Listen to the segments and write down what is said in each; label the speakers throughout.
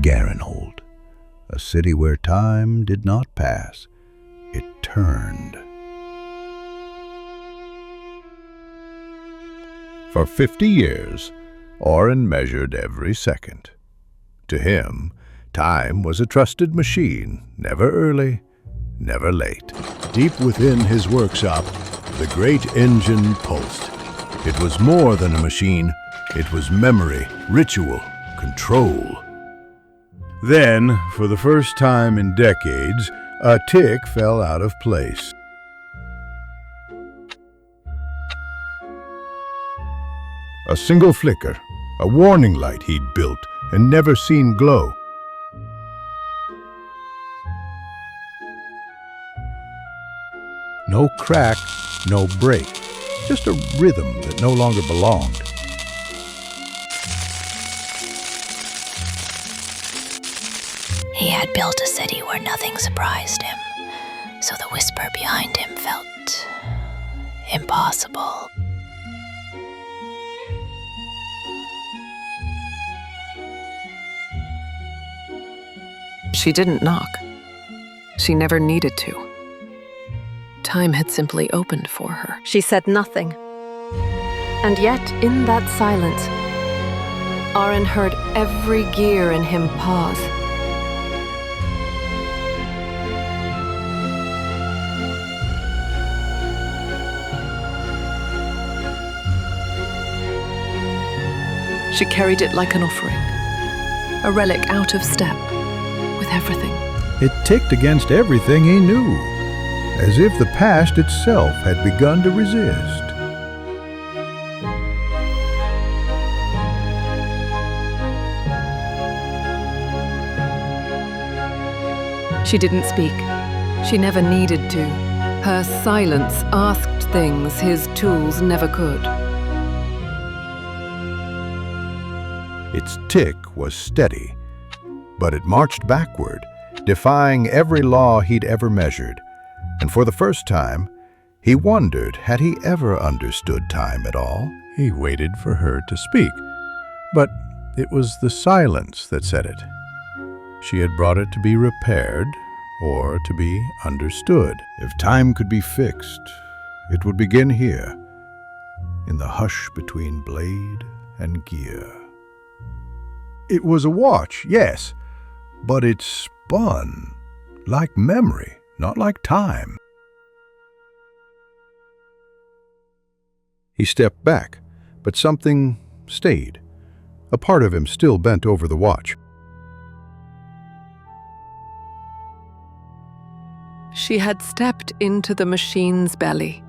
Speaker 1: Garenhold, a city where time did not pass, it turned. For 50 years, Oren measured every second. To him, time was a trusted machine, never early, never late. Deep within his workshop, the great engine pulsed. It was more than a machine. It was memory, ritual, control. Then, for the first time in decades, a tick fell out of place. A single flicker, a warning light he'd built and never seen glow. No crack, no break, just a rhythm that no longer belonged.
Speaker 2: He had built a city where nothing surprised him, so the whisper behind him felt impossible.
Speaker 3: She didn't knock. She never needed to. Time had simply opened for her.
Speaker 4: She said nothing. And yet, in that silence, Oren heard every gear in him pause.
Speaker 3: She carried it like an offering, a relic out of step with everything.
Speaker 1: It ticked against everything he knew, as if the past itself had begun to resist.
Speaker 4: She didn't speak. She never needed to. Her silence asked things his tools never could.
Speaker 1: Its tick was steady, but it marched backward, defying every law he'd ever measured. And for the first time, he wondered, had he ever understood time at all? He waited for her to speak, but it was the silence that said it. She had brought it to be repaired or to be understood. If time could be fixed, it would begin here, in the hush between blade and gear. It was a watch, yes, but it spun like memory, not like time. He stepped back, but something stayed. A part of him still bent over the watch.
Speaker 4: She had stepped into the machine's belly,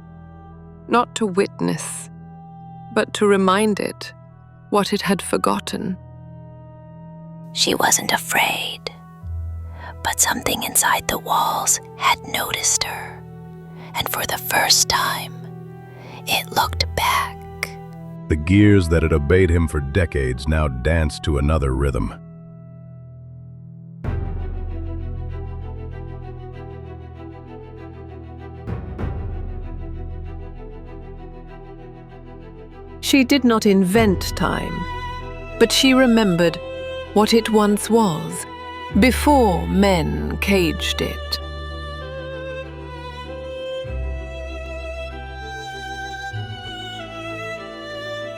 Speaker 4: not to witness, but to remind it what it had forgotten.
Speaker 2: She wasn't afraid, but something inside the walls had noticed her, and for the first time, it looked back.
Speaker 1: The gears that had obeyed him for decades now danced to another rhythm.
Speaker 4: She did not invent time, but she remembered what it once was, before men caged it.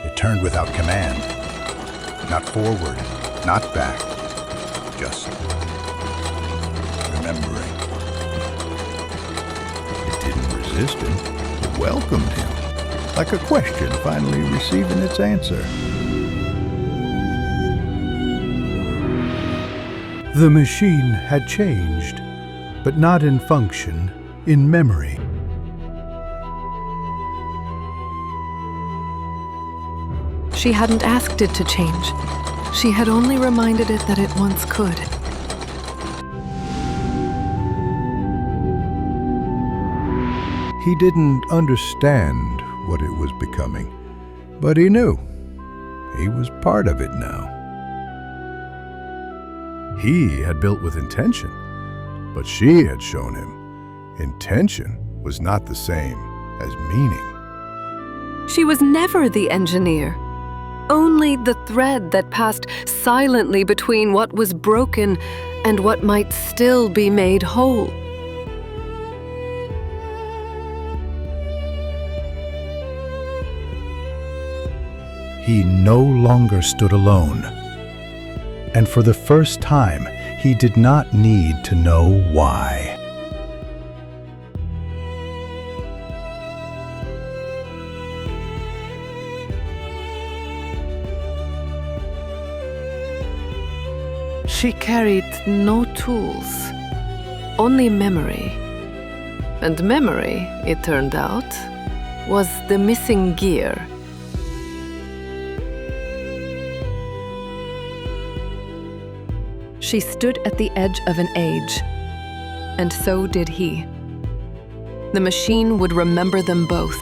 Speaker 1: It turned without command. Not forward, not back. Just remembering. It didn't resist him. It welcomed him, like a question finally receiving its answer. The machine had changed, but not in function, in memory.
Speaker 4: She hadn't asked it to change. She had only reminded it that it once could.
Speaker 1: He didn't understand what it was becoming, but he knew. He was part of it now. He had built with intention, but she had shown him intention was not the same as meaning.
Speaker 4: She was never the engineer. only the thread that passed silently between what was broken and what might still be made whole.
Speaker 1: He no longer stood alone. And for the first time, he did not need to know why.
Speaker 4: She carried no tools, only memory. And memory, it turned out, was the missing gear. She stood at the edge of an age, and so did he. The machine would remember them both.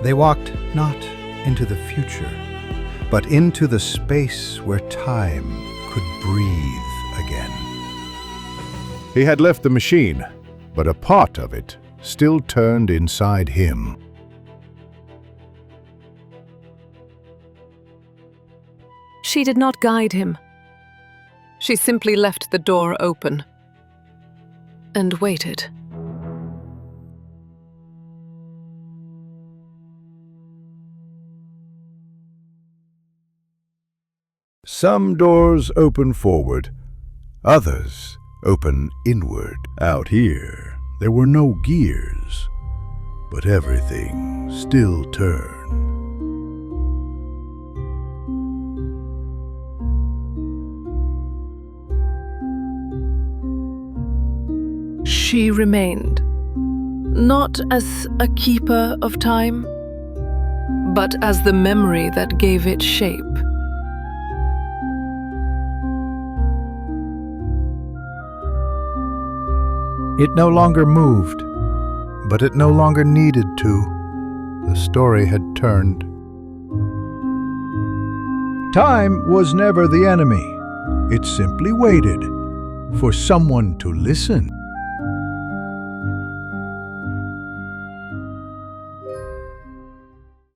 Speaker 1: They walked not into the future, but into the space where time could breathe again. He had left the machine, but a part of it still turned inside him.
Speaker 4: She did not guide him. She simply left the door open and waited.
Speaker 1: Some doors open forward, others open inward. Out here, there were no gears, but everything still turned.
Speaker 4: She remained, not as a keeper of time, but as the memory that gave it shape.
Speaker 1: It no longer moved, but it no longer needed to. The story had turned. Time was never the enemy. It simply waited for someone to listen.